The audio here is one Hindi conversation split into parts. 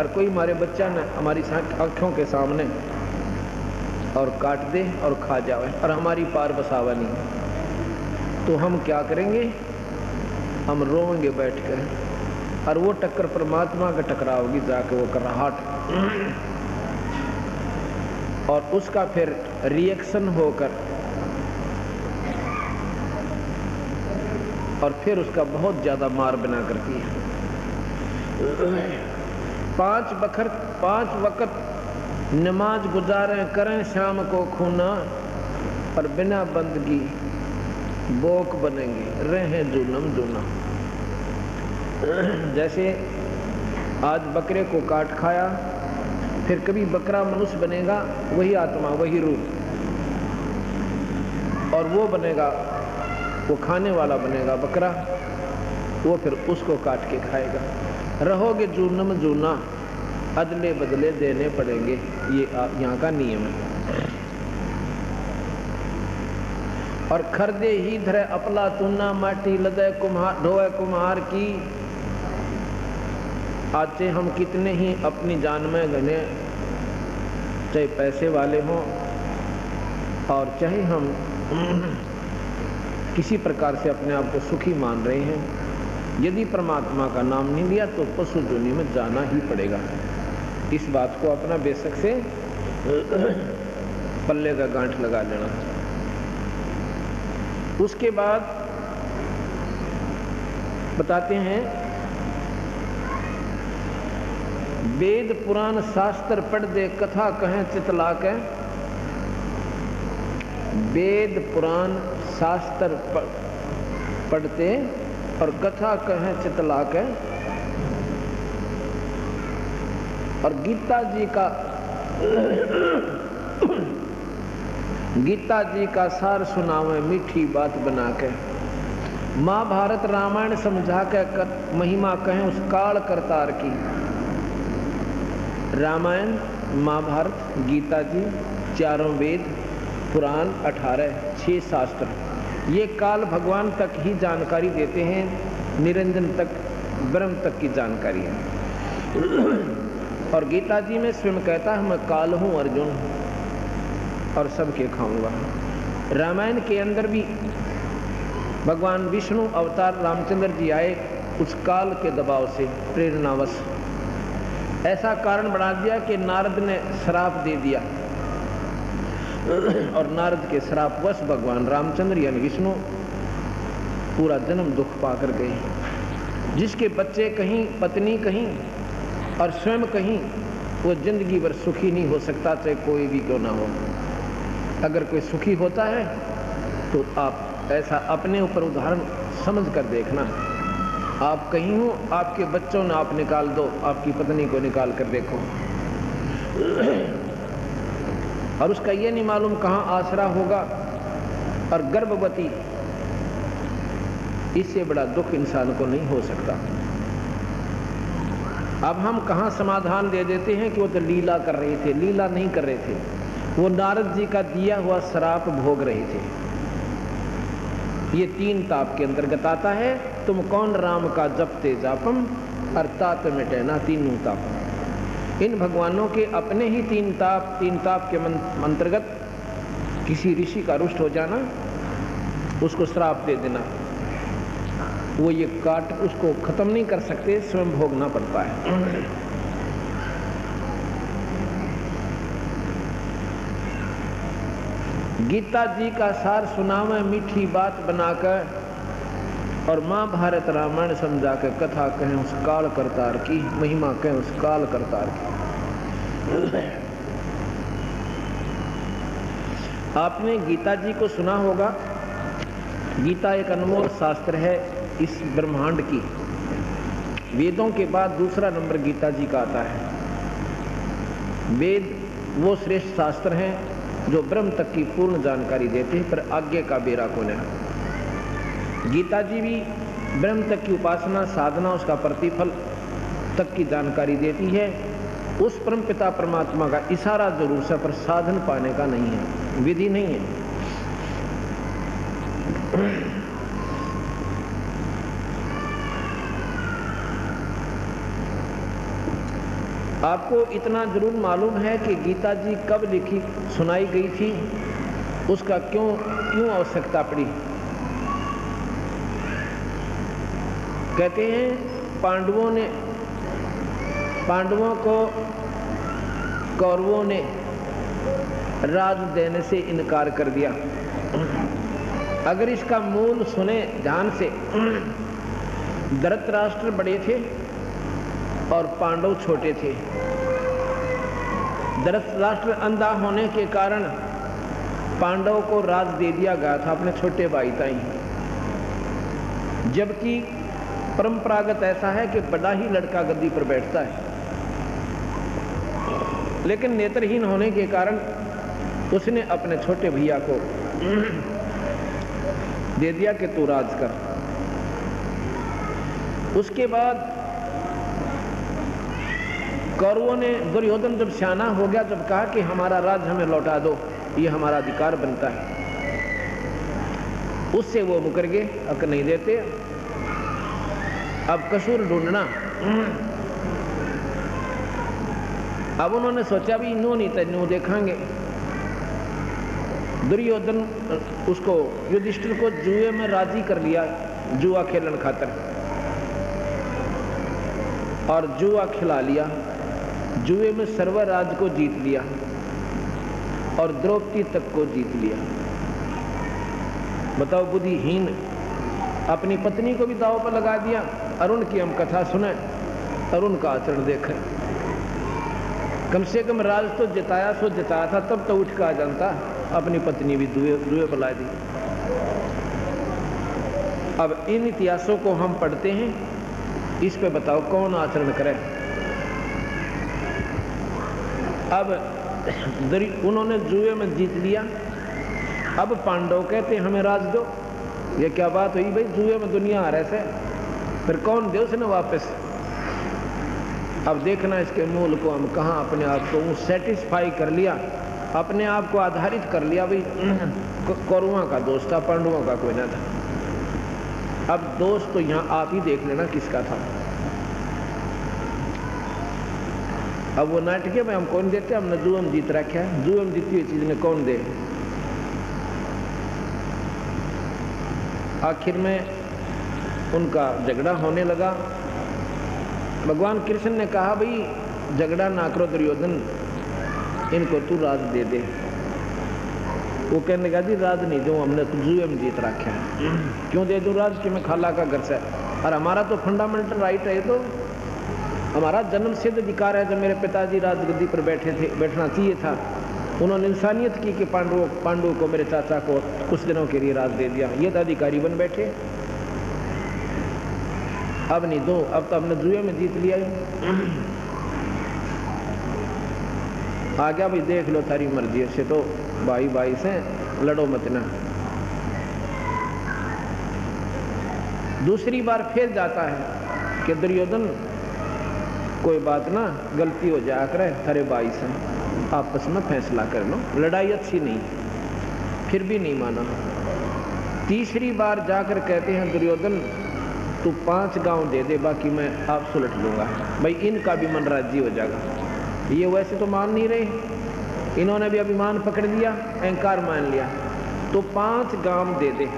और कोई हमारे बच्चा ने हमारी आँखों के सामने और काट दे और खा जावे और हमारी पार बसावा नहीं, तो हम क्या करेंगे? हम रोएंगे बैठकर, और वो टक्कर परमात्मा का टकराओगी जाके वो कराहट, और उसका फिर रिएक्शन होकर और फिर उसका बहुत ज्यादा मार बना करती है। 5 वक्त नमाज गुजारें करें शाम को खूना, पर बिना बंदगी बोक बनेंगे रहें जुनम जुना। जैसे आज बकरे को काट खाया, फिर कभी बकरा मनुष्य बनेगा, वही आत्मा वही रूप, और वो बनेगा, वो खाने वाला बनेगा बकरा, वो फिर उसको काट के खाएगा। रहोगे जूनम जूना, अदले बदले देने पड़ेंगे, ये यहाँ का नियम है। और खरदे ही धरे अपला तुना, माटी लदे कुम्हार ढोए कुम्हार की। आज से हम कितने ही अपनी जान में घने, चाहे पैसे वाले हों और चाहे हम किसी प्रकार से अपने आप को सुखी मान रहे हैं, यदि परमात्मा का नाम नहीं लिया तो पशु योनि में जाना ही पड़ेगा। इस बात को अपना बेशक से पल्ले का गांठ लगा लेना। उसके बाद बताते हैं, वेद पुराण शास्त्र पढ़ दे कथा कहें चितला के। वेद पुराण शास्त्र पढ़ते और कथा कहें चितला के, और गीता जी का सार सुनावे मीठी बात बना के। महाभारत रामायण समझा के महिमा कहें उस काल करतार की। रामायण, महाभारत, गीता जी, चारों वेद, पुराण 18, 6 शास्त्र, ये काल भगवान तक ही जानकारी देते हैं, निरंजन तक, ब्रह्म तक की जानकारी है। और गीता जी में स्वयं कहता है, मैं काल हूँ अर्जुन और सबके खाऊंगा। रामायण के अंदर भी भगवान विष्णु अवतार रामचंद्र जी आए, उस काल के दबाव से प्रेरणावश ऐसा कारण बना दिया कि नारद ने श्राप दे दिया, और नारद के श्रापवश भगवान रामचंद्र यानी विष्णु पूरा जन्म दुख पाकर गए। जिसके बच्चे कहीं, पत्नी कहीं और स्वयं कहीं, वो जिंदगी भर सुखी नहीं हो सकता, चाहे कोई भी क्यों ना हो। अगर कोई सुखी होता है तो आप ऐसा अपने ऊपर उदाहरण समझ कर देखना। आप कहीं हो, आपके बच्चों ने आप निकाल दो, आपकी पत्नी को निकाल कर देखो, और उसका ये नहीं मालूम कहाँ आसरा होगा, और गर्भवती, इससे बड़ा दुख इंसान को नहीं हो सकता। अब हम कहाँ समाधान दे देते हैं कि वो तो लीला कर रहे थे। लीला नहीं कर रहे थे, वो नारद जी का दिया हुआ श्राप भोग रहे थे। ये 3 ताप के अंतर्गत आता है। तुम कौन राम का जपते जापम, अर्थात मिटे ना तीनों ताप। इन भगवानों के अपने ही 3 ताप के अंतर्गत किसी ऋषि का रुष्ट हो जाना, उसको श्राप दे देना, वो ये काट उसको खत्म नहीं कर सकते, स्वयं भोगना पड़ता है। गीता जी का सार सुनावे मीठी बात बनाकर, और महाभारत रामायण समझा के कथा कहें उस काल करतार की, महिमा कहें उस काल करतार की। आपने गीता जी को सुना होगा। गीता एक अनमोल शास्त्र है इस ब्रह्मांड की। वेदों के बाद दूसरा नंबर गीता जी का आता है। वेद वो श्रेष्ठ शास्त्र हैं जो ब्रह्म तक की पूर्ण जानकारी देते हैं, पर आगे का बेरा कौन है। गीता जी भी ब्रह्म तक की उपासना, साधना, उसका प्रतिफल तक की जानकारी देती है। उस परम पिता परमात्मा का इशारा जरूर से, पर साधन पाने का नहीं है, विधि नहीं है। आपको इतना जरूर मालूम है कि गीता जी कब लिखी सुनाई गई थी, उसका क्यों आवश्यकता पड़ी। कहते हैं पांडवों को कौरवों ने राज देने से इनकार कर दिया। अगर इसका मूल सुने ध्यान से, धृतराष्ट्र बड़े थे और पांडव छोटे थे। धृतराष्ट्र अंधा होने के कारण पांडव को राज दे दिया गया था अपने छोटे भाई ताई, जबकि परंपरागत ऐसा है कि बड़ा ही लड़का गद्दी पर बैठता है। लेकिन नेत्रहीन होने के कारण उसने अपने छोटे भैया को दे दिया कि तू राज कर। उसके बाद कौरवों ने, दुर्योधन जब सियाना हो गया, जब कहा कि हमारा राज हमें लौटा दो, ये हमारा अधिकार बनता है, उससे वो मुकर गए, अब नहीं देते। अब कसूर ढूंढना। अब उन्होंने सोचा भी नो नहीं तो नो देखेंगे। दुर्योधन उसको, युधिष्ठिर को जुए में राजी कर लिया, जुआ खेलन खातर, और जुआ खिला लिया। जुए में सर्वराज को जीत लिया और द्रौपदी तक को जीत लिया। बताओ, बुद्धिहीन अपनी पत्नी को भी दांव पर लगा दिया। अरुण की हम कथा सुने, अरुण का आचरण देखें। कम से कम राज तो जिताया सो जिताया था, तब तो उठ का जानता, अपनी पत्नी भी दुए बुला दी। अब इन इतिहासों को हम पढ़ते हैं, इस पे बताओ कौन आचरण करे। अब उन्होंने जुए में जीत लिया। अब पांडव कहते हमें राज दो। ये क्या बात हुई भाई, जुए में दुनिया हारे से, फिर कौन दे उसने वापस। अब देखना इसके मूल को, हम कहाँ अपने आप को सेटिस्फाई कर लिया, अपने आप को आधारित कर लिया भाई कौरवों का दोस्त था, पांडवों का कोई ना था। अब दोस्त तो यहाँ आप ही देख लेना किसका था। अब वो नाटक में हम कौन देते, हमने जुएम जीत रखा है, जुएम जीती हुई चीज ने कौन दे। आखिर में उनका झगड़ा होने लगा। भगवान कृष्ण ने कहा भाई झगड़ा ना करो दुर्योधन, इनको तू राज दे दे। वो कहने लगा जी राज नहीं दूं, हमने तो जुए में जीत रखा है। क्यों दे दूं राज, कि मैं खाला का घर से, और हमारा तो फंडामेंटल राइट है, तो हमारा जन्म सिद्ध अधिकार है। जब मेरे पिताजी राजगद्दी पर बैठे थे, बैठना चाहिए था, उन्होंने इंसानियत की कि पांडु को, मेरे चाचा को कुछ दिनों के लिए राज दे दिया, ये तो अधिकारी बन बैठे। अब नहीं दो, अब तो हमने जुए में जीत लिया। आ गया भाई, देख लो तारी मर्जी से, तो भाई भाई से लड़ो मत ना। दूसरी बार फिर जाता है कि दुर्योधन कोई बात ना, गलती हो जाया करे, थारे भाई से आपस में फैसला कर लो, लड़ाई अच्छी नहीं। फिर भी नहीं माना। तीसरी बार जाकर कहते हैं दुर्योधन तू 5 गांव दे दे, बाकी मैं आप सुलट लूंगा, भाई इनका भी मन राजी हो जाएगा। ये वैसे तो मान नहीं रहे, इन्होंने भी अभिमान पकड़ लिया, अहंकार मान लिया, तो 5 गांव दे दे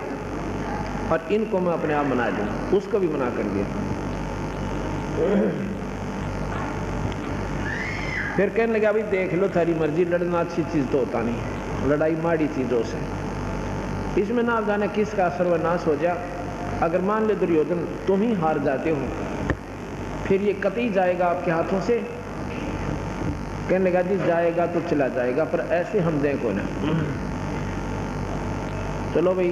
और इनको मैं अपने आप मना दूं। उसको भी मना कर दिया। फिर कहने लगा भाई देख लो थारी मर्जी, लड़ना अच्छी चीज तो होता नहीं, लड़ाई माड़ी चीजों से, इसमें ना जाने किसका सर्वनाश हो जा। अगर मान ले दुर्योधन तुम ही हार जाते हो, फिर ये कतई जाएगा आपके हाथों से। कहने लगा जी जाएगा तो चला जाएगा, पर ऐसे हम दें को ना। चलो भाई,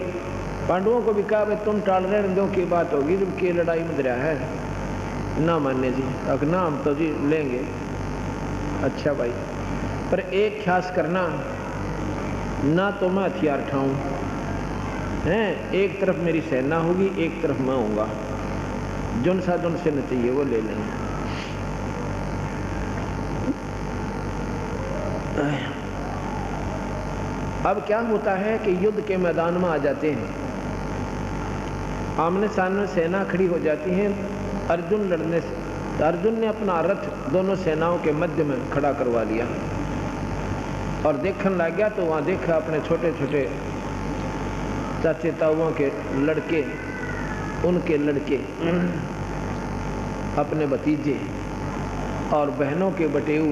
पांडवों को भी कहा भाई तुम टाल रहे दो की बात होगी, जब की लड़ाई में दरिया है ना मानने जी। अगर ना हम तो जी लेंगे। अच्छा भाई, पर एक ख्यास करना ना, तो मैं हथियार उठाऊं हैं, एक तरफ मेरी सेना होगी, एक तरफ मैं होऊंगा, जुन सा जुन से न चाहिए वो ले लेंगे। अब क्या होता है कि युद्ध के मैदान में आ जाते हैं, आमने सामने सेना खड़ी हो जाती है, अर्जुन लड़ने तो अर्जुन ने अपना रथ दोनों सेनाओं के मध्य में खड़ा करवा लिया और देखने लग गया। तो वहाँ देखा अपने छोटे छोटे चाचे ताऊओं के लड़के, उनके लड़के, अपने भतीजे और बहनों के बटेऊ,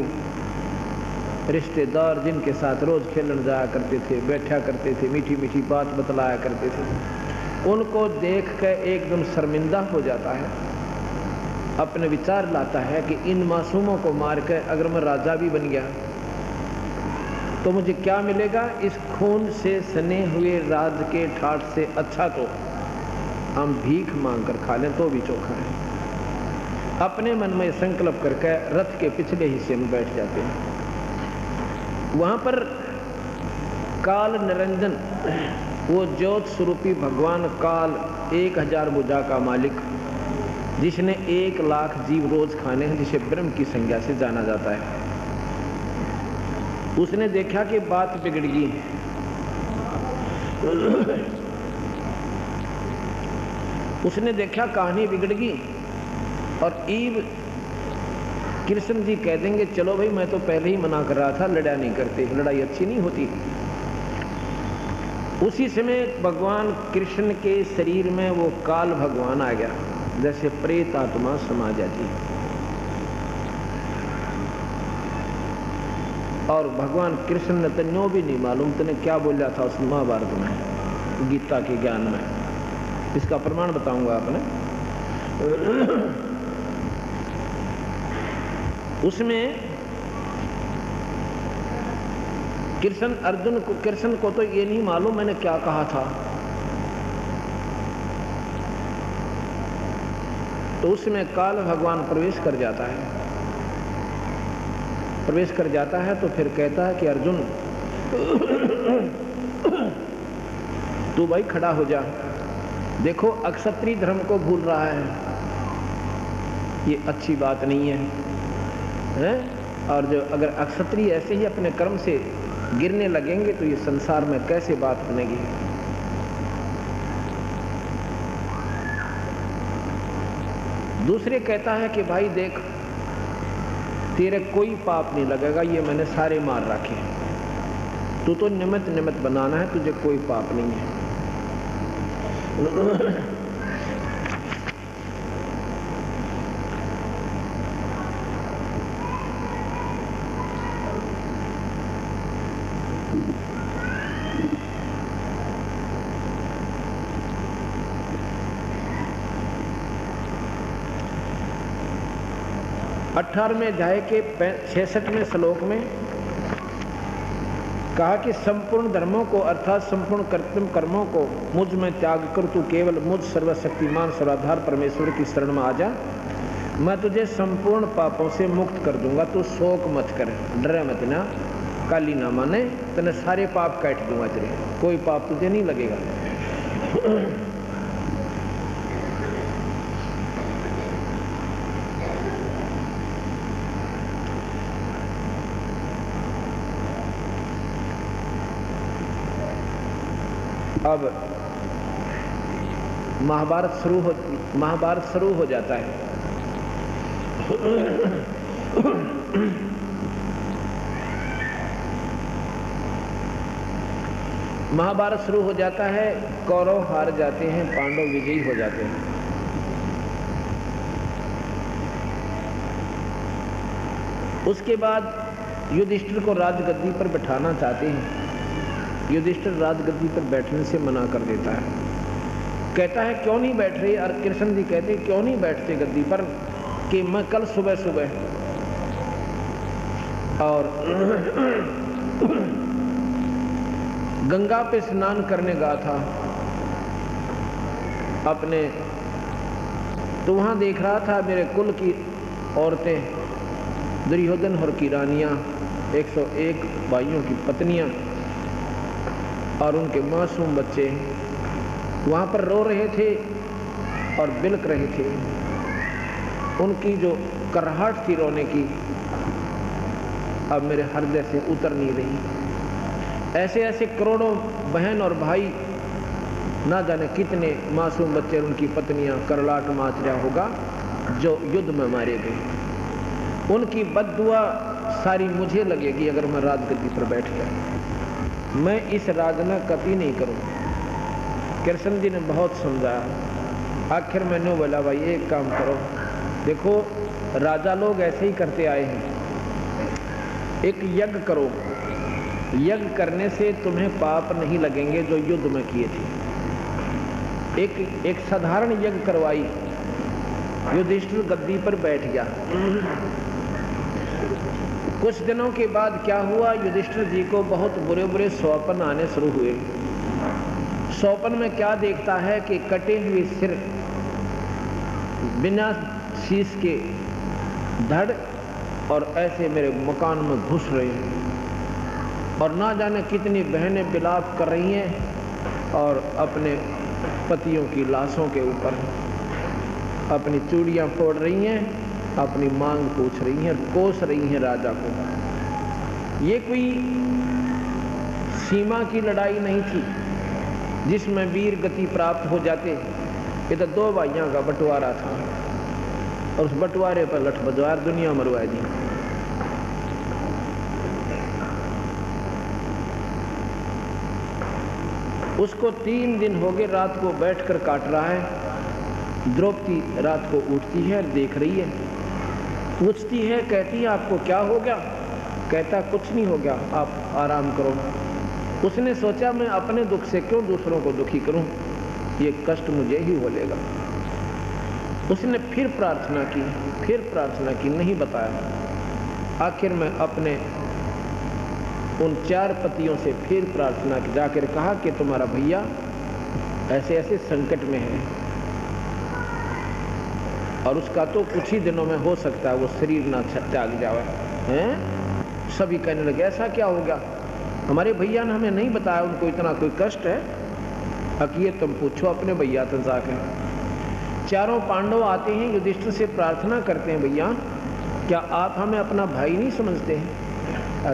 रिश्तेदार जिनके साथ रोज खेलने जाया करते थे, बैठा करते थे, मीठी मीठी बात बतलाया करते थे, उनको देख कर एकदम शर्मिंदा हो जाता है। अपने विचार लाता है कि इन मासूमों को मार कर अगर मैं राजा भी बन गया तो मुझे क्या मिलेगा? इस खून से सने हुए राज के ठाठ से अच्छा तो हम भीख मांग कर खा लें तो भी चोखा है। अपने मन में संकल्प करके रथ के पिछले हिस्से में बैठ जाते हैं। वहां पर काल निरंजन, वो ज्योत स्वरूपी भगवान काल, 1000 भुजा का मालिक, जिसने 1 लाख जीव रोज खाने हैं, जिसे ब्रह्म की संज्ञा से जाना जाता है, उसने देखा कि बात बिगड़ गई। उसने देखा कहानी बिगड़ गई और ईब कृष्ण जी कह देंगे चलो भाई मैं तो पहले ही मना कर रहा था, लड़ा नहीं करते, लड़ाई अच्छी नहीं होती। उसी समय भगवान कृष्ण के शरीर में वो काल भगवान आ गया, जैसे प्रेत आत्मा समा जाती। और भगवान कृष्ण ने तन्यो भी नहीं मालूम तने क्या बोला था उस महाभारत में, गीता के ज्ञान में। इसका प्रमाण बताऊंगा आपने। उसमें कृष्ण को तो ये नहीं मालूम मैंने क्या कहा था। तो उसमें काल भगवान प्रवेश कर जाता है। प्रवेश कर जाता है तो फिर कहता है कि अर्जुन तू भाई खड़ा हो जा, देखो अक्षत्रिय धर्म को भूल रहा है, ये अच्छी बात नहीं है? और जो अगर अक्षत्रिय ऐसे ही अपने कर्म से गिरने लगेंगे तो ये संसार में कैसे बात बनेगी। दूसरे कहता है कि भाई देख तेरे कोई पाप नहीं लगेगा, ये मैंने सारे मार रखे, तू तो निमित्त निमित्त बनाना है, तुझे कोई पाप नहीं है। अठारहवें अध्याय के 66वें श्लोक में कहा कि संपूर्ण धर्मों को अर्थात संपूर्ण कृत्रिम कर्मों को मुझ में त्याग कर तू केवल मुझ सर्वशक्तिमान सर्वाधार परमेश्वर की शरण में आ जा, मैं तुझे संपूर्ण पापों से मुक्त कर दूंगा, तू शोक मत कर, डर मत ना, काली ना माने, तने सारे पाप काट दूंगा, तेरे कोई पाप तुझे नहीं लगेगा। अब महाभारत शुरू हो जाता है। महाभारत शुरू हो जाता है, कौरव हार जाते हैं, पांडव विजयी हो जाते हैं। उसके बाद युधिष्ठिर को राजगद्दी पर बैठाना चाहते हैं। युधिष्ठिर राजगद्दी पर बैठने से मना कर देता है, कहता है क्यों नहीं बैठ रहे? और कृष्ण जी कहते हैं क्यों नहीं बैठते गद्दी पर, कि मैं कल सुबह सुबह और गंगा पे स्नान करने गया था अपने, तो वहां देख रहा था मेरे कुल की औरतें, दुर्योधन और की रानियां, 101 भाइयों की पत्नियां और उनके मासूम बच्चे वहां पर रो रहे थे और बिलक रहे थे। उनकी जो कराहट थी रोने की अब मेरे हृदय से उतर नहीं रही। ऐसे ऐसे करोड़ों बहन और भाई, ना जाने कितने मासूम बच्चे और उनकी पत्नियां करलाट माच रहा होगा, जो युद्ध में मारे गए, उनकी बद्दुआ सारी मुझे लगेगी अगर मैं राजगद्दी पर बैठ गया। मैं इस राजना कभी नहीं करूं। कृष्ण जी ने बहुत समझाया। आखिर मैंने बोला भाई एक काम करो, देखो राजा लोग ऐसे ही करते आए हैं, एक यज्ञ करो, यज्ञ करने से तुम्हें पाप नहीं लगेंगे जो युद्ध में किए थे। एक साधारण यज्ञ करवाई, युधिष्ठिर गद्दी पर बैठ गया। कुछ दिनों के बाद क्या हुआ, युधिष्ठिर जी को बहुत बुरे बुरे स्वप्न आने शुरू हुए। स्वप्न में क्या देखता है कि कटे हुए सिर, बिना शीश के धड़, और ऐसे मेरे मकान में घुस रहे हैं, और ना जाने कितनी बहनें विलाप कर रही हैं और अपने पतियों की लाशों के ऊपर अपनी चूड़ियां फोड़ रही हैं, अपनी मांग पूछ रही हैं, कोस रही हैं राजा को। ये कोई सीमा की लड़ाई नहीं थी जिसमें वीर गति प्राप्त हो जाते। ये तो दो भाइयों का बंटवारा था, और उस बंटवारे पर लठ बजवार दुनिया मरवा दी। उसको 3 दिन हो गए रात को बैठकर काट रहा है। द्रौपदी रात को उठती है, देख रही है, पूछती है, कहती है आपको क्या हो गया? कहता कुछ नहीं हो गया, आप आराम करो। उसने सोचा मैं अपने दुख से क्यों दूसरों को दुखी करूं, ये कष्ट मुझे ही होलेगा। उसने फिर प्रार्थना की, नहीं बताया। आखिर में अपने उन 4 पतियों से फिर प्रार्थना की, जाकर कहा कि तुम्हारा भैया ऐसे ऐसे संकट में है, और उसका तो कुछ ही दिनों में हो सकता है वो शरीर ना त्याग जाए हैं। सभी कहने लगे ऐसा क्या हो गया, हमारे भैया ने हमें नहीं बताया उनको इतना कोई कष्ट है। ये तुम पूछो अपने भैया से जाकर। 4 पांडव आते हैं, युधिष्ठिर से प्रार्थना करते हैं, भैया क्या आप हमें अपना भाई नहीं समझते हैं?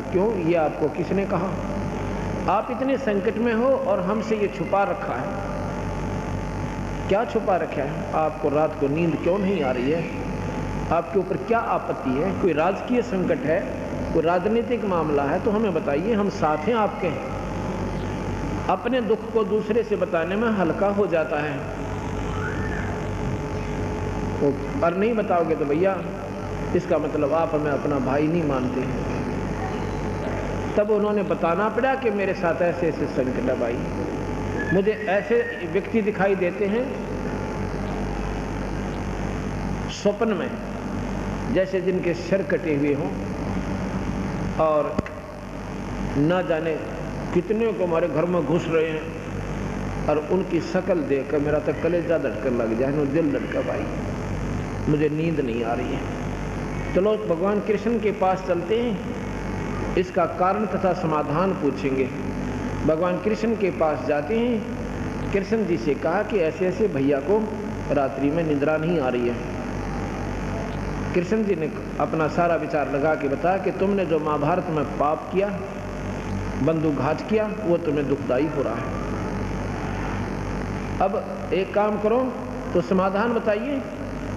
क्यों, ये आपको किसने कहा? आप इतने संकट में हो और हमसे ये छुपा रखा है। क्या छुपा रखा है? आपको रात को नींद क्यों नहीं आ रही है? आपके ऊपर क्या आपत्ति है? कोई राजकीय संकट है, कोई राजनीतिक मामला है तो हमें बताइए, हम साथ हैं आपके। अपने दुख को दूसरे से बताने में हल्का हो जाता है, और नहीं बताओगे तो भैया इसका मतलब आप हमें अपना भाई नहीं मानते हैं। तब उन्होंने बताना पड़ा कि मेरे साथ ऐसे ऐसे संकट है भाई, मुझे ऐसे व्यक्ति दिखाई देते हैं स्वप्न में जैसे जिनके सिर कटे हुए हों, और ना जाने कितने को हमारे घर में घुस रहे हैं, और उनकी शक्ल देखकर मेरा तो कलेजा धड़कन लग जाए, नो दिल धड़का भाई, मुझे नींद नहीं आ रही है। चलो भगवान कृष्ण के पास चलते हैं, इसका कारण तथा समाधान पूछेंगे। भगवान कृष्ण के पास जाते हैं, कृष्ण जी से कहा कि ऐसे ऐसे भैया को रात्रि में निद्रा नहीं आ रही है। कृष्ण जी ने अपना सारा विचार लगा के बताया कि तुमने जो महाभारत में पाप किया, बंदूकघात किया, वो तुम्हें दुखदाई हो रहा है। अब एक काम करो, तो समाधान बताइए।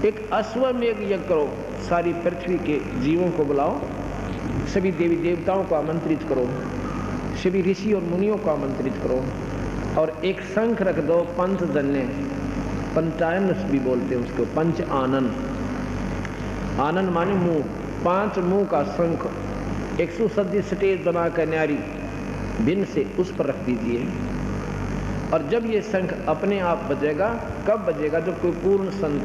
एक अश्वमेध यज्ञ करो, सारी पृथ्वी के जीवों को बुलाओ, सभी देवी देवताओं को आमंत्रित करो, सभी ऋषि और मुनियों को आमंत्रित करो, और एक शंख रख दो पंचजन्य, पंचायन भी बोलते हैं उसको, पंच आनन, आनन माने मुंह, 5 मुंह का शंख 100 स्टेज बनाकर न्यारी बिन से उस पर रख दीजिए। और जब ये शंख अपने आप बजेगा, कब बजेगा? जब कोई पूर्ण संत,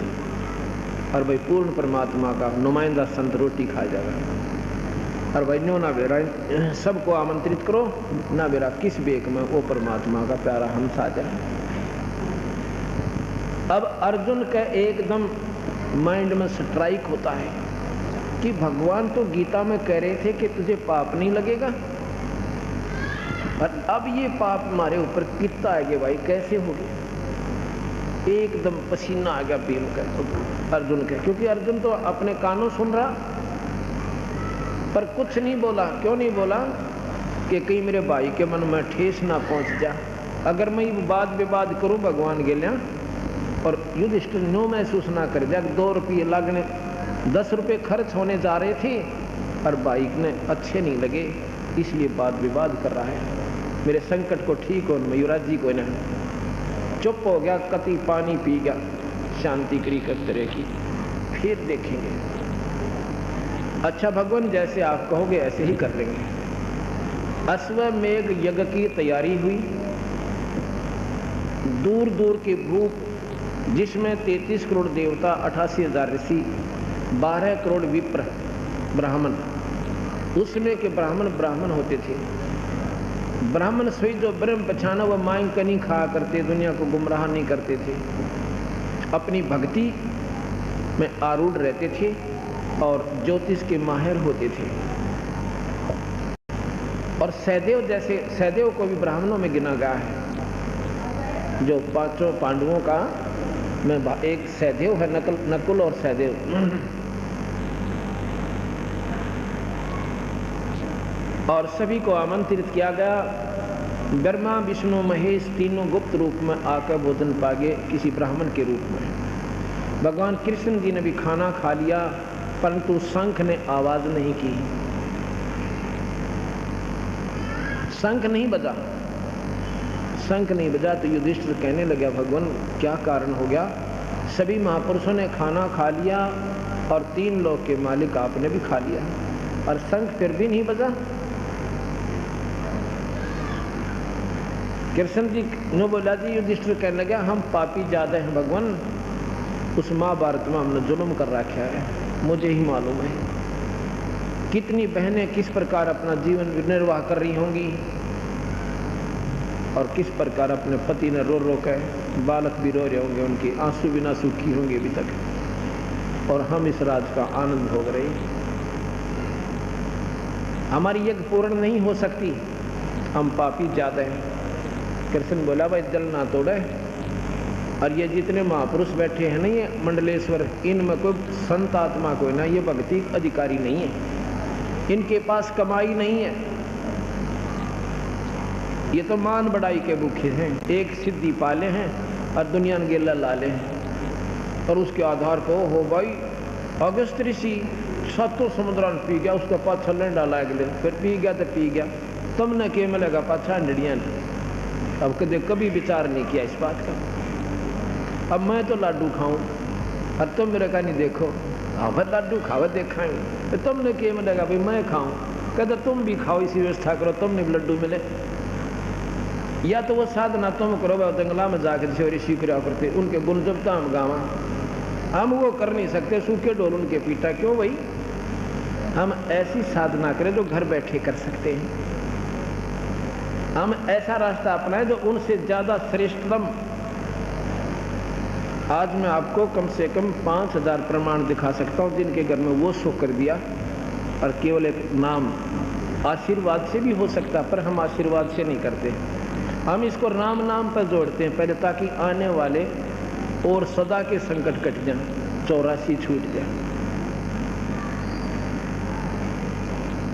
और भाई पूर्ण परमात्मा का नुमाइंदा संत रोटी खा जाएगा, और भाई नो ना बेरा सबको आमंत्रित करो, ना बेरा किस बेक में वो परमात्मा का प्यारा हंस आ जाए। अब अर्जुन का एकदम माइंड में स्ट्राइक होता है कि भगवान तो गीता में कह रहे थे कि तुझे पाप नहीं लगेगा, और अब ये पाप हमारे ऊपर कितना आएगा भाई, कैसे हो गया? एकदम पसीना आ गया भीम का, अर्जुन का, क्योंकि अर्जुन तो अपने कानों सुन रहा पर कुछ नहीं बोला। क्यों नहीं बोला? कि कहीं मेरे भाई के मन में ठेस ना पहुंच जा। अगर मैं वाद विवाद करूं भगवान के लिए और युधिष्ठिर न्यू महसूस ना कर दिया 2 रुपये लगने 10 रुपये खर्च होने जा रहे थे और बाइक ने अच्छे नहीं लगे, इसलिए वाद विवाद कर रहा है। मेरे संकट को ठीक हो मयूराज जी को ना चुप हो गया, कति पानी पी गया, शांति करी कर तरह की, फिर देखेंगे। अच्छा भगवान जैसे आप कहोगे ऐसे ही कर लेंगे। अश्वमेघ यज्ञ की तैयारी हुई, दूर दूर के भूप जिसमें 33 करोड़ देवता, 88,000 ऋषि, 12 करोड़ विप्र ब्राह्मण, उसमें के ब्राह्मण होते थे। ब्राह्मण सोई जो ब्रह्म पहचाना वह मांग कनी खाया करते, दुनिया को गुमराह नहीं करते थे, अपनी भक्ति में आरूढ़ रहते थे और ज्योतिष के माहिर होते थे। और सहदेव को भी ब्राह्मणों में गिना गया है। जो 5 पांडवों का में एक सहदेव है, नकुल और सहदेव। और सभी को आमंत्रित किया गया। ब्रह्मा विष्णु महेश तीनों गुप्त रूप में आकर भोजन पागे किसी ब्राह्मण के रूप में। भगवान कृष्ण जी ने भी खाना खा लिया, परंतु शंख ने आवाज नहीं की, शंख नहीं बजा। तो युधिष्ठिर कहने लगा भगवान क्या कारण हो गया? सभी महापुरुषों ने खाना खा लिया और 3 लोक के मालिक आपने भी खा लिया और शंख फिर भी नहीं बजा। कृष्ण जी ने बोला जी, युधिष्ठिर कहने लगा हम पापी ज्यादा हैं भगवान, उस महाभारत में हमने जुल्म कर रखा है, मुझे ही मालूम है। कितनी बहनें किस प्रकार अपना जीवन निर्वाह कर रही होंगी और किस प्रकार अपने पति ने रो रो कर, बालक भी रो रहे होंगे, उनके आंसू बिना सूखी होंगे अभी तक, और हम इस राज का आनंद भोग रहे। हमारी यज्ञ पूर्ण नहीं हो सकती, हम पापी ज्यादा हैं। कृष्ण बोला भाई जल ना तोड़े, और ये जितने महापुरुष बैठे हैं ना ये मंडलेश्वर, इनमें कोई संत आत्मा कोई ना, ये भक्ति अधिकारी नहीं है, इनके पास कमाई नहीं है, ये तो मान बढ़ाई के भूखे हैं, एक सिद्धि पाले हैं और दुनिया ने गेला लाले हैं। और उसके आधार पर हो भाई अगस्त ऋषि 7 समुद्रान पी गया, उसका पाछा लें डाला अगले, फिर पी गया तो पी गया, तुमने के मिलेगा पाछा अंडड़िया ने। अब कभी विचार नहीं किया इस बात का। अब मैं तो लाडू खाऊं और तुम मेरे का नहीं देखो, अब लाडू खावे देखाएं तो तुमने के मिलेगा भाई मैं खाऊं, कहते तुम भी खाओ, इसी व्यवस्था करो, तुमने भी लड्डू मिले। या तो वो साधना तुम करो, जंगला में जाकर जैसे ऋषि करा करते, उनके गुण जब हम गावा, हम वो कर नहीं सकते, सूखे डोल उनके पीटा, क्यों भाई? हम ऐसी साधना करें जो घर बैठे कर सकते हैं, हम ऐसा रास्ता अपनाएं जो उनसे ज्यादा श्रेष्ठतम। आज मैं आपको कम से कम 5000 प्रमाण दिखा सकता हूं जिनके घर में वो सुख कर दिया, और केवल एक नाम आशीर्वाद से भी हो सकता, पर हम आशीर्वाद से नहीं करते, हम इसको राम नाम पर जोड़ते हैं पहले, ताकि आने वाले और सदा के संकट कट जाएं, 84 छूट जाए।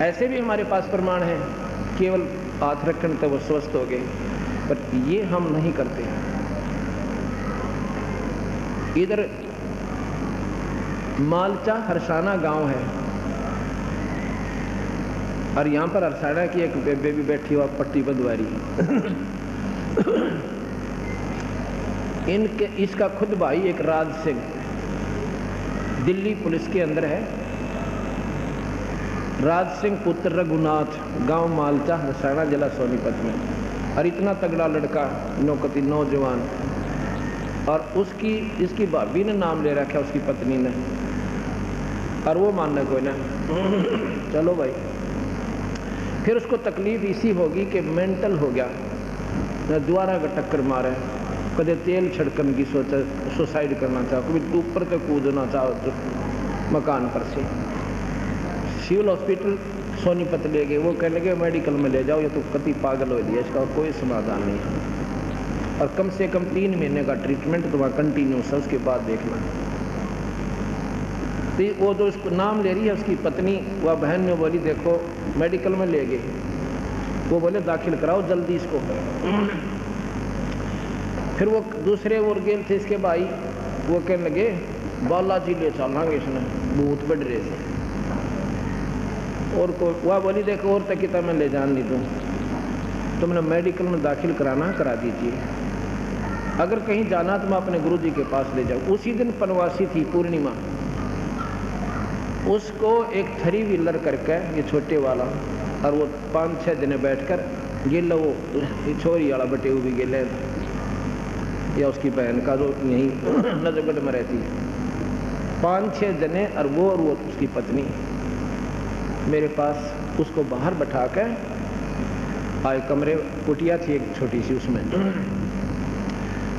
ऐसे भी हमारे पास प्रमाण है, केवल हाथ रखने तो वो स्वस्थ हो गए, पर ये हम नहीं करते। इधर मालचा हरसाना गांव है, और यहां पर हरसाना की एक बेबी बैठी हुआ पट्टी बंधवारी इसका खुद भाई एक राज सिंह दिल्ली पुलिस के अंदर है। राज सिंह पुत्र रघुनाथ, गांव मालचा हरसाना जिला सोनीपत में, और इतना तगड़ा लड़का, नौकती नौजवान, और इसकी भाभी ने नाम ले रखा उसकी पत्नी ने, और वो मानने कोई ना। चलो भाई, फिर उसको तकलीफ इसी होगी कि मेंटल हो गया, द्वारा का टक्कर मारे, कदे तेल छिड़कन की सोचा, सुसाइड करना चाहो, कभी ऊपर से कूदना चाहो तो मकान पर से। सिविल हॉस्पिटल सोनीपत ले गए, वो कहने लगे मेडिकल में ले जाओ, ये तो कति पागल हो लिया, इसका कोई समाधान नहीं है, और कम से कम 3 महीने का ट्रीटमेंट तो वहाँ कंटिन्यूस है, उसके बाद देखना। तो वो जो उसको नाम ले रही है उसकी पत्नी, वह बहन ने बोली देखो मेडिकल में ले गए, वो बोले दाखिल कराओ जल्दी इसको। फिर वो दूसरे और गेल थे इसके भाई, वो कहने लगे बालाजी ले चलेंगे इसने भूत बढ़ रहे थे। और को वह बोली देखो और तक मैं ले जान नहीं दूँ, तुमने मेडिकल में दाखिल कराना करा दीजिए, अगर कहीं जाना तो मैं अपने गुरुजी के पास ले जाऊँ। उसी दिन पनवासी थी पूर्णिमा, उसको एक 3 व्हीलर करके ये छोटे वाला, और वो 5-6 जने बैठकर गेला, वो छोरी वाला बटे हुए भी गेले या उसकी बहन का जो यहीं नजरगढ़ में रहती है, 5-6 जने और वो उसकी पत्नी मेरे पास उसको बाहर बैठा कर आए। कमरे कुटिया थी एक छोटी सी, उसमें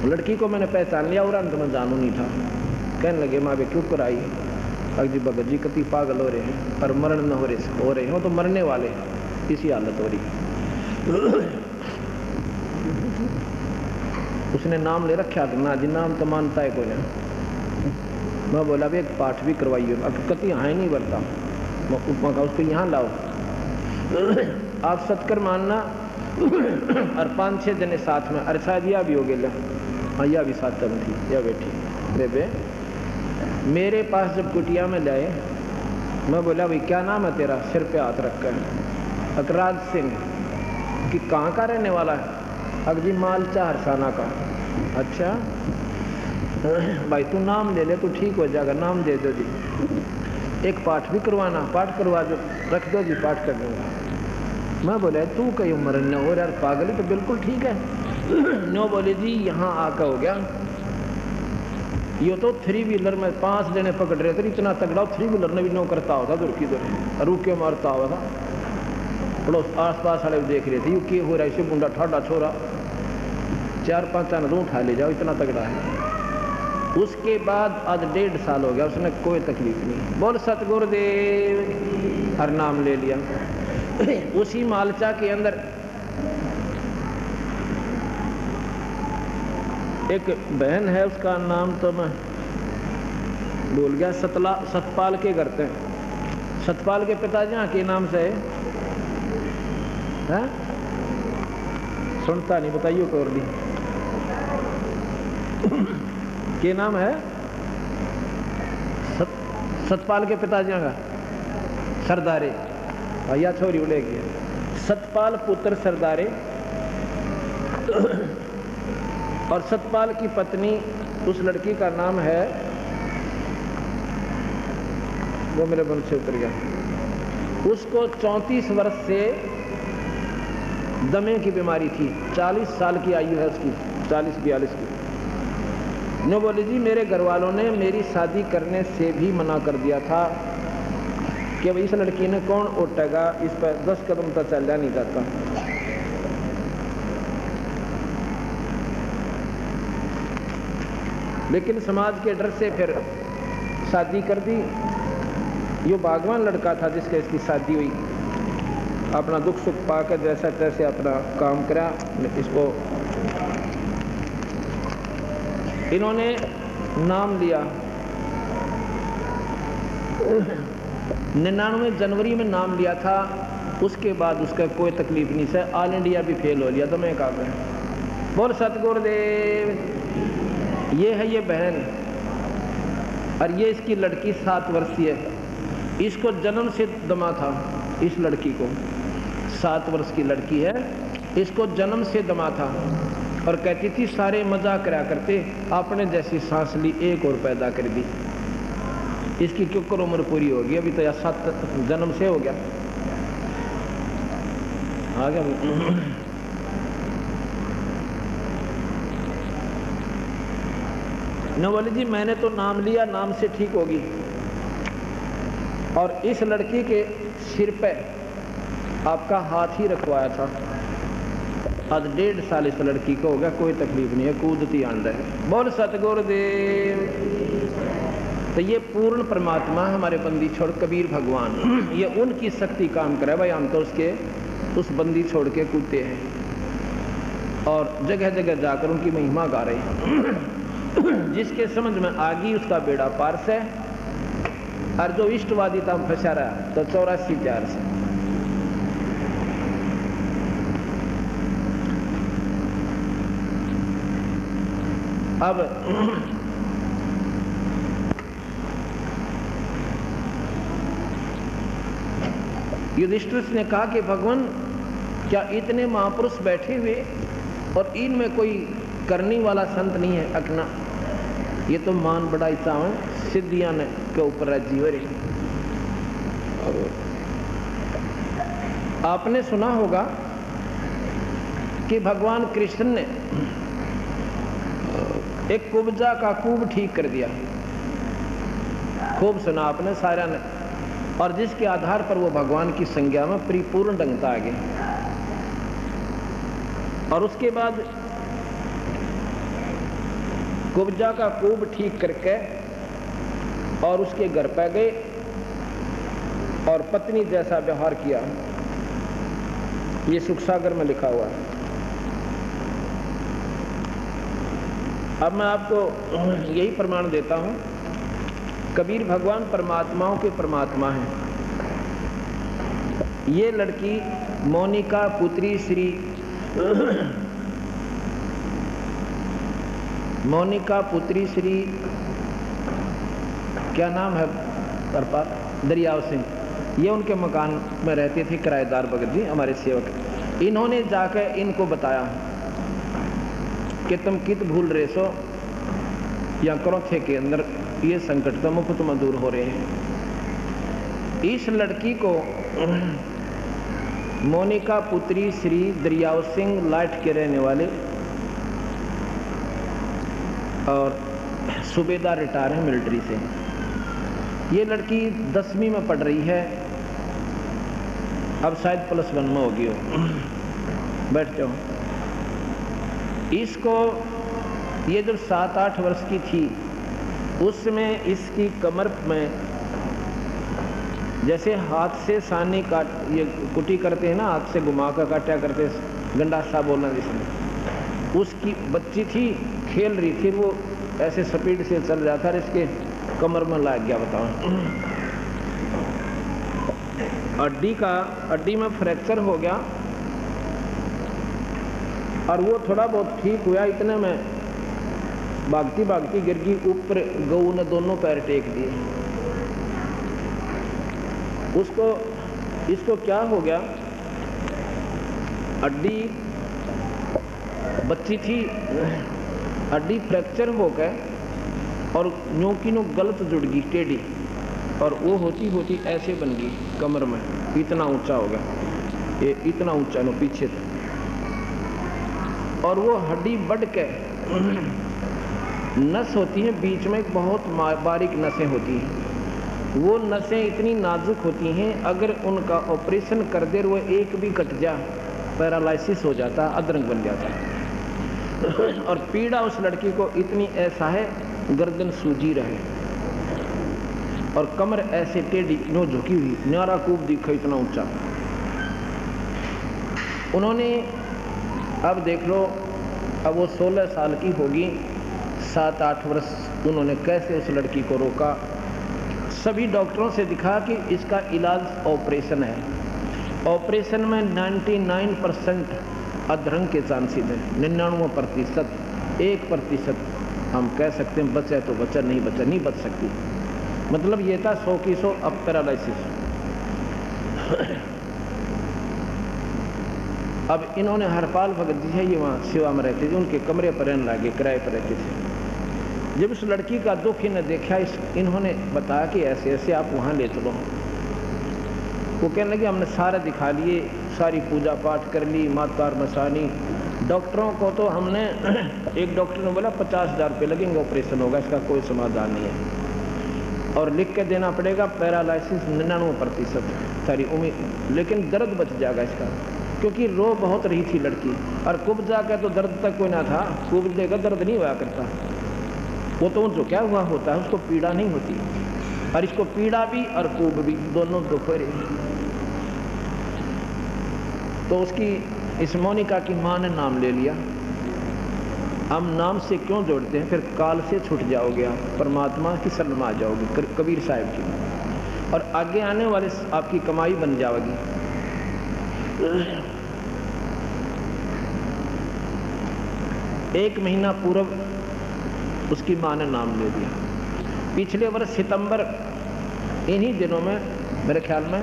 लड़की को मैंने पहचान लिया और अंत में जानू नहीं था। कहने लगे माँ वे क्यों कर आई? अजी भगत जी कति पागल हो रहे हैं पर मरण न हो रहे हैं, वो तो मरने वाले इसी हालत हो रही। उसने नाम ले रखा ना जी, नाम तो मानता है कोई ना। मैं बोला भी एक पाठ भी करवाइए, कति यहाँ ही नहीं बनता, उपमा का उसको यहाँ लाओ, आप सत्कर मानना। और 5-6 जने साथ में, अरे शायद यह भी हो गया, हाँ यह भी साथ में थी, यह बैठी बेबे। मेरे पास जब कुटिया में जाए, मैं बोला भाई क्या नाम है तेरा? सिर पे हाथ रखकर अकराज सिंह। कि कहाँ का रहने वाला है? अगजी मालचा हरसाना का। अच्छा भाई तू नाम ले ले तो ठीक हो जाएगा, नाम दे दो जी, एक पाठ भी करवाना, पाठ करवा दो, रख दो जी, पाठ कर दूँगा। मैं बोले तू कहीं उम्र न हो यार पागल है, तो बिल्कुल ठीक है। नो बोले जी यहाँ आकर हो गया, ये तो 3 व्हीलर में 5 जने पकड़ रहे थे, इतना तगड़ा 3 व्हीलर ने भी नो करता होता दूर की दूर, रुक के मारता हुआ था। पड़ोस आस पास वाले देख रहे थे, यू क्या हो रहा है, इसे बुंडा ठाडा छोरा 4-5 जन रू उठा ले जाओ, इतना तगड़ा है। उसके बाद आज 1.5 साल हो गया, उसने कोई तकलीफ नहीं। बोल सतगुरुदेव, हर नाम ले लिया। उसी मालचा के अंदर एक बहन है, उसका नाम तो मैं भूल गया, सतपाल के करते हैं। सतपाल के पिताजी यहाँ के नाम से है? सुनता नहीं, बताइए कौर दी के नाम है? सतपाल के पिताजी का सरदारे, या छोरी उड़े गया सतपाल पुत्र सरदारे। और सतपाल की पत्नी, उस लड़की का नाम है, वो मेरे मन से उतर गया, उसको 34 वर्ष से दमे की बीमारी थी, 40 साल की आयु है उसकी, 40-42 की। नो बोले जी मेरे घर वालों ने मेरी शादी करने से भी मना कर दिया था कि भाई इस लड़की ने कौन उठेगा, इस पर 10 कदम तक चला नहीं जाता। लेकिन समाज के डर से फिर शादी कर दी। यो बागवान लड़का था जिसके इसकी शादी हुई, अपना दुख सुख पाकर जैसा तैसे अपना काम करा। इसको इन्होंने नाम लिया 99 जनवरी में नाम लिया था। उसके बाद उसका कोई तकलीफ नहीं से, ऑल इंडिया भी फेल हो लिया, तो मैं कहा गया। बोल सतगुरुदेव। ये है ये बहन, और ये इसकी लड़की 7 वर्षीय है। इसको जन्म से दमा था, इस लड़की को 7 वर्ष की लड़की है, इसको जन्म से दमा था। और कहती थी सारे मजाक करा करते, आपने जैसी सांस ली एक और पैदा कर दी। इसकी क्यों उम्र पूरी होगी, अभी तो या 7 जन्म से हो गया, आ गया। नवली जी मैंने तो नाम लिया, नाम से ठीक होगी। और इस लड़की के सिर पे आपका हाथ ही रखवाया था। आज 1.5 साल इस लड़की को हो गया, कोई तकलीफ नहीं है, कूदती आंद है। बोल सतगुरुदेव। तो ये पूर्ण परमात्मा हमारे बंदी छोड़ कबीर भगवान, ये उनकी शक्ति काम करे भाई। हम तो उसके उस बंदी छोड़ के कूदते हैं और जगह जगह जाकर उनकी महिमा गा रहे हैं। जिसके समझ में आ गई उसका बेड़ा पार से, और जो इष्टवादी था फंसा रहा तो 84 से। अब युधिष्ठिर ने कहा कि भगवान, क्या इतने महापुरुष बैठे हुए और इनमें कोई करने वाला संत नहीं है? अकना, ये तो मान बड़ा इच्छा है, सिद्धियां के ऊपर राज्य हो रही। आपने सुना होगा कि भगवान कृष्ण ने एक कुब्जा का कूब ठीक कर दिया। खूब सुना आपने सारा ने, और जिसके आधार पर वो भगवान की संज्ञा में परिपूर्ण ढंगता आ गए। और उसके बाद कुब्जा का कूब ठीक करके और उसके घर पे गए और पत्नी जैसा व्यवहार किया। ये सुख सागर में लिखा हुआ है। अब मैं आपको यही प्रमाण देता हूं, कबीर भगवान परमात्माओं के परमात्मा हैं। ये लड़की मोनिका पुत्री श्री मोनिका पुत्री श्री क्या नाम है दरियाव सिंह, ये उनके मकान में रहते थे, किराएदार भगत जी हमारे सेवक। इन्होंने जाकर इनको बताया कि तुम कित भूल रहे सो, या क्रोथे के अंदर ये संकट तो मुफ्त में दूर हो रहे हैं। इस लड़की को मोनिका पुत्री श्री दरियाव सिंह लाट के रहने वाले और सूबेदार रिटायर है मिलिट्री से। ये लड़की 10वीं में पढ़ रही है, अब शायद +1 में होगी हो। बैठ जाओ। इसको ये जब 7-8 वर्ष की थी, उसमें इसकी कमर में जैसे हाथ से सानी काट, ये कुटी करते हैं ना, हाथ से घुमा कर काटा करते, गंडासा बोलना जिसमें, उसकी बच्ची थी, खेल रही थी, वो ऐसे स्पीड से चल रहा था, इसके कमर में लग गया। बताओ, हड्डी में फ्रैक्चर हो गया और वो थोड़ा बहुत ठीक हुआ। इतने में भागती भागती गिर गई ऊपर। गऊ ने दोनों पैर टेक दिए। इसको क्या हो गया, हड्डी बच्ची थी, हड्डी फ्रैक्चर हो गए और न्यों की नो गलत जुड़ गई टेढ़ी, और वो होती होती ऐसे बन गई कमर में, इतना ऊंचा हो गया, ये इतना ऊंचा नो पीछे था। और वो हड्डी बढ़ के नस होती है बीच में, एक बहुत बारीक नसें होती हैं। वो नसें इतनी नाजुक होती हैं, अगर उनका ऑपरेशन कर दे वो एक भी कट जा, पैरालिसिस हो जाता, अधरंग बन जाता। और पीड़ा उस लड़की को इतनी ऐसा है, गर्दन सूजी रहे और कमर ऐसे टेढ़ी नो झुकी हुई, न्यारा कूब दिखा इतना ऊंचा। उन्होंने, अब देख लो, अब वो 16 साल की होगी, 7-8 वर्ष उन्होंने कैसे उस लड़की को रोका। सभी डॉक्टरों से दिखा कि इसका इलाज ऑपरेशन है। ऑपरेशन में 99% अधरंग के चांसेस हैं, 99%, 1% हम कह सकते हैं बचा तो बचा, नहीं बचा नहीं बच सकती। मतलब ये था 100 की 100 अब पैरालिसिस। अब इन्होंने हरपाल भगत जी है, ये वहाँ सेवा में रहते थे, उनके कमरे पर रहने लगे, किराए पर रहते थे। जब उस लड़की का दुख इन्हें देखा, इन्होंने बताया कि ऐसे ऐसे आप वहाँ ले चलो। वो कहने लगे हमने सारे दिखा लिए, सारी पूजा पाठ कर ली, मातार मसानी। डॉक्टरों को तो हमने एक डॉक्टर ने बोला 50,000 रुपये लगेंगे, ऑपरेशन होगा, इसका कोई समाधान नहीं है, और लिख के देना पड़ेगा पैरालिसिस 99% सारी उम्मीद, लेकिन दर्द बच जाएगा इसका, क्योंकि रो बहुत रही थी लड़की। और कुब्जा का तो दर्द तक कोई ना था, कुब्जे का दर्द नहीं हुआ करता, वो तो जो क्या हुआ होता है उसको पीड़ा नहीं होती, और इसको पीड़ा भी और कुब भी दोनों दुख रही। तो उसकी, इस मोनिका की माँ ने नाम ले लिया। हम नाम से क्यों जोड़ते हैं, फिर काल से छूट जाओगे आप, परमात्मा की शरण में आ जाओगे, कबीर साहब की, और आगे आने वाले आपकी कमाई बन जाएगी। 1 महीना पूर्व उसकी माँ ने नाम ले दिया। पिछले वर्ष सितंबर इन्हीं दिनों में मेरे ख्याल में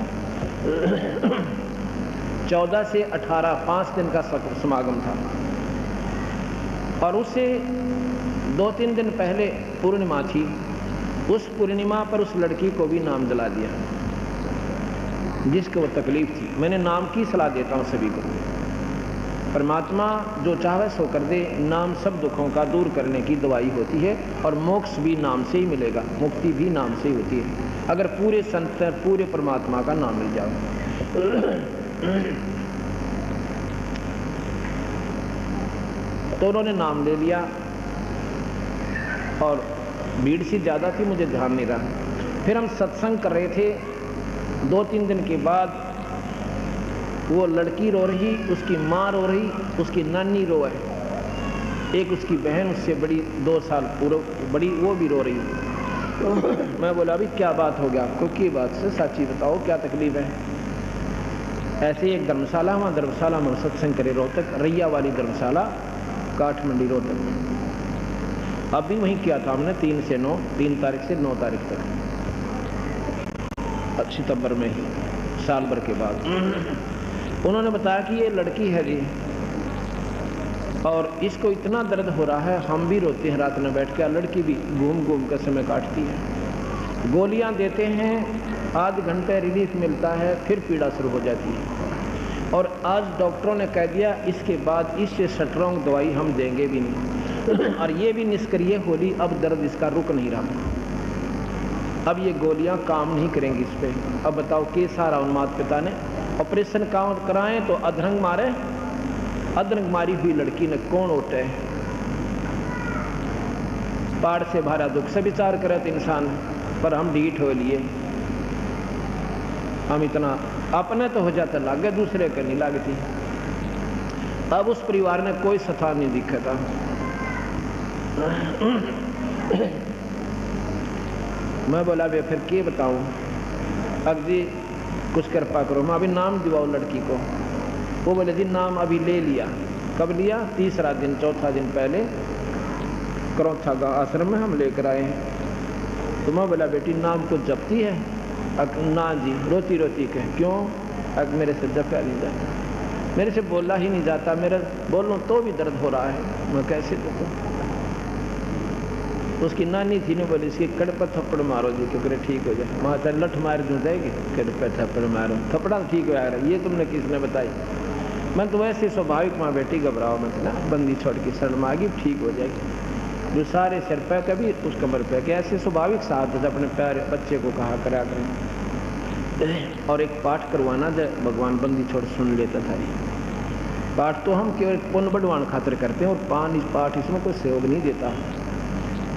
14 से 18 5 दिन का समागम था, और उससे 2-3 दिन पहले पूर्णिमा थी। उस पूर्णिमा पर उस लड़की को भी नाम दिला दिया जिसको वो तकलीफ थी। मैंने नाम की सलाह देता हूँ सभी को, परमात्मा जो चाहे सो कर दे। नाम सब दुखों का दूर करने की दवाई होती है, और मोक्ष भी नाम से ही मिलेगा, मुक्ति भी नाम से ही होती है, अगर पूरे संत पूरे परमात्मा का नाम मिल जाओ। तो उन्होंने नाम ले लिया, और भीड़ सी ज़्यादा थी, मुझे ध्यान नहीं रहा। फिर हम सत्संग कर रहे थे। 2-3 दिन के बाद वो लड़की रो रही, उसकी माँ रो रही, उसकी नानी रोए, एक उसकी बहन उससे बड़ी 2 साल पूर्व बड़ी, वो भी रो रही। मैं बोला अभी क्या बात हो गया आपको, की बात से साची बताओ क्या तकलीफ है। ऐसे एक धर्मशाला, वहाँ धर्मशाला में सत्संग करे, रोहतक रैया वाली धर्मशाला, काठमंडी रोहतक। अभी वहीं किया था हमने 3 तारीख से 9 तारीख तक, सितंबर में ही, साल भर के बाद। उन्होंने बताया कि ये लड़की है जी, और इसको इतना दर्द हो रहा है, हम भी रोते हैं रात में बैठ के, लड़की भी घूम घूम कर समय काटती है। गोलियां देते हैं, आध घंटे रिलीफ मिलता है, फिर पीड़ा शुरू हो जाती है। और आज डॉक्टरों ने कह दिया इसके बाद इससे स्ट्रॉन्ग दवाई हम देंगे भी नहीं। और ये भी निष्क्रिय होली, अब दर्द इसका रुक नहीं रहा, अब ये गोलियां काम नहीं करेंगी इस पर। अब बताओ कि सारा उन्माद पिता ने ऑपरेशन कराएं तो अधरंग मारे, अधरंग मारी हुई लड़की ने कौन उठे। पाड़ से भरा दुख से विचार करे तो इंसान, पर हम ढीठ हो लिए, हम इतना अपने तो हो जाता लागे, दूसरे के नहीं लगती। अब उस परिवार ने कोई सथा नहीं दिखा था। मैं बोला बे फिर क्या बताऊं, अब जी कुछ कृपा करो, मैं अभी नाम दिवाओ लड़की को। वो बोले जी नाम अभी ले लिया। कब लिया? 3रा दिन 4था दिन पहले करौथा गाँव आश्रम में हम लेकर आए हैं। तो मैं बोला बेटी नाम को जपती है? ना जी, रोती रोती कहे क्यों? मेरे से जपा नहीं जाता, मेरे से बोला ही नहीं जाता, मेरा बोलूं तो भी दर्द हो रहा है, मैं कैसे देखूं। उसकी नानी थी ने बोली इसके कड़ पर थप्पड़ मारो जी क्योंकि ठीक हो जाए। वहाँ से लठ मार दूँ जाएगी, कड़ पर थप्पड़ मारो, थप्पड़ा ठीक हो जाएगा। ये तुमने किसने बताई? मैं तो वैसे स्वाभाविक, माँ बेटी घबराओ मत ना, बंदी छोड़ के शरण मांगी ठीक हो जाएगी। जो सारे सिर पे कभी उस कमर पे के, ऐसे स्वाभाविक साथ अपने प्यारे बच्चे को कहा करा करें। और एक पाठ करवाना जब भगवान बंदी छोड़ सुन लेता था। पाठ तो हम केवल पुण्य बढ़वान खातिर करते हैं, और पाठ इसमें कोई सहयोग नहीं देता।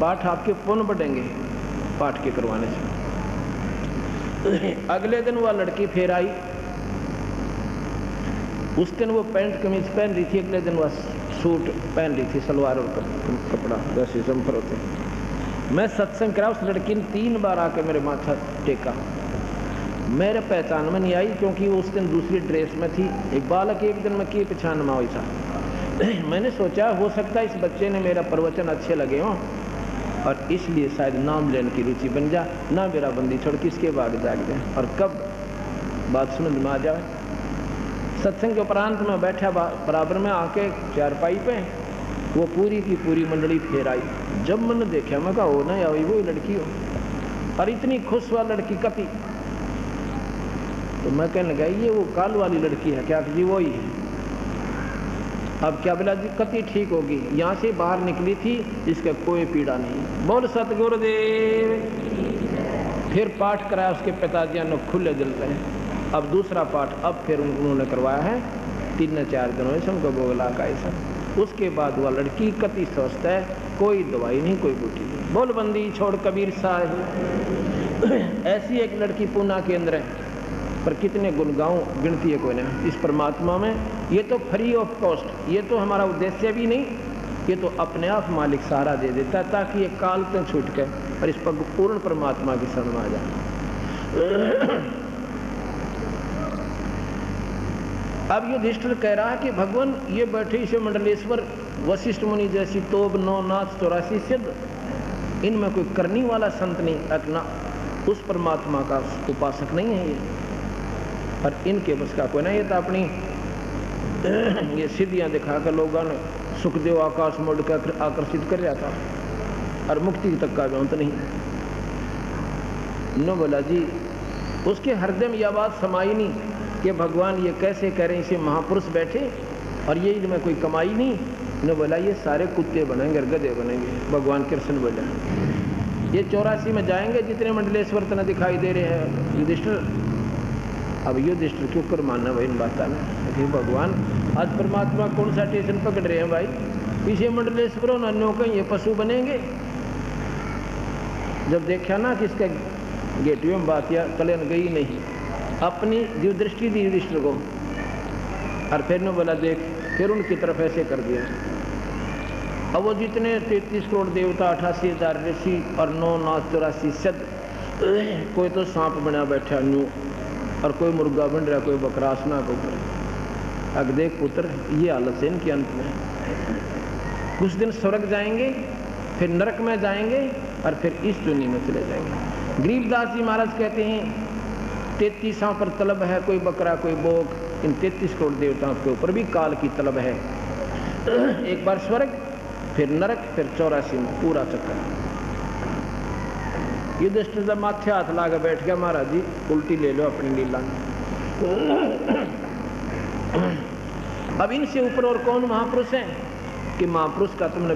पाठ आपके पुण्य बढ़ेंगे पाठ के करवाने से। अगले दिन वह लड़की फिर आई। उस दिन वो पैंट कमीज पहन रही थी, अगले दिन वह सूट पहन रही थी, सलवार और कपड़ा जैसे जम्फर होते। मैं सत्संग करा, उस लड़की ने 3 बार आके मेरे माथा टेका। मेरे पहचान में नहीं आई क्योंकि वो उस दिन दूसरी ड्रेस में थी। एक बालक एक दिन में की पहचान में हुई था। मैंने सोचा हो सकता है इस बच्चे ने मेरा प्रवचन अच्छे लगे हों, और इसलिए शायद नाम लेने की रुचि बन जा, ना मेरा बंदी छोड़ किसके बाद जाग जाए। और कब बात समझ में आ जाए। सत्संग के उपरांत में बैठा बराबर में आके चारपाई पे, वो पूरी की पूरी मंडली फेर आई। जब मैंने देखा मैं कहा हो ना या वही लड़की हो, और इतनी खुश हुआ लड़की कति। तो मैं कहने लगा ये वो काल वाली लड़की है क्या? जी वही है। अब क्या बोला जी कति ठीक होगी, यहाँ से बाहर निकली थी, इसका कोई पीड़ा नहीं। बोल सतगुरुदेव। फिर पाठ कराया उसके पिताजी ने खुले दिल से। अब दूसरा पाठ अब फिर उन्होंने करवाया है, 3-4 दिनों से उनको बोला का ऐसा। उसके बाद वह लड़की कति स्वस्थ है, कोई दवाई नहीं, कोई बूटी नहीं। बोल बंदी छोड़ कबीर साहब। ऐसी एक लड़की पूना के अंदर है, पर कितने गुण गाऊं गिनती है कोई नहीं इस परमात्मा में। ये तो फ्री ऑफ कॉस्ट, ये तो हमारा उद्देश्य भी नहीं, ये तो अपने आप मालिक सहारा दे देता है ताकि ये काल तो छूट के और इस पर पूर्ण परमात्मा की शरण में आ जाए। अब युधिष्ठिर कह रहा है कि भगवान ये बैठे इसे मंडलेश्वर वशिष्ठ मुनि जैसी तोब 9 नाथ 84 सिद्ध इनमें कोई करने वाला संत नहीं, अपना उस परमात्मा का उपासक नहीं है ये। और इनके बस का कोई ना, ये तो अपनी ये सिद्धियां दिखाकर लोगों ने सुखदेव आकाश मोड़ कर आकर्षित कर रहा था, और मुक्ति तक का अंत नहीं। नो बोला जी, उसके हृदय में यह बात समाई नहीं कि भगवान ये कैसे करें, इसे महापुरुष बैठे और ये इनमें कोई कमाई नहीं। ने बोला ये सारे कुत्ते बनेंगे, गधे बनेंगे। भगवान कृष्ण बोले ये 84 में जाएंगे जितने मंडलेश्वर तना दिखाई दे रहे हैं युधिष्ठिर। अब युधिष्ठिर क्यों कर मानना भाई इन बातों में कि भगवान आज परमात्मा कौन सा स्टेशन पकड़ रहे हैं भाई, पीछे मंडलेश्वर और अन्यों का ये पशु बनेंगे। जब देखा ना कि इसके गेटवे में बात या कलन गई नहीं, अपनी जो दृष्टि दी युधिष्ठिर को, और फिर ने बोला देख, फिर उनकी तरफ ऐसे कर दिया। अब वो जितने 33 करोड़ देवता, 88,000 ऋषि और 9 नाथ 84 सद, कोई तो सांप बना बैठा न्यू, और कोई मुर्गा बन रहा, कोई बकरासना के ऊपर। अब देख पुत्र, ये हालत है इनके अंत में। कुछ दिन स्वर्ग जाएंगे, फिर नरक में जाएंगे, और फिर इस दुनिया में चले जाएंगे। गरीबदास जी महाराज कहते हैं 33 पर तलब है, कोई बकरा कोई बोक, इन 33 करोड़ देवताओं के ऊपर भी काल की तलब है। एक बार स्वर्ग, फिर नरक, फिर 84 में पूरा चक्कर। युधिष्ठिर जब माथे हाथ ला के बैठ गया, महाराज जी उल्टी ले लो अपनी लीला में। अब इनसे ऊपर और कौन महापुरुष है कि महापुरुष का तुमने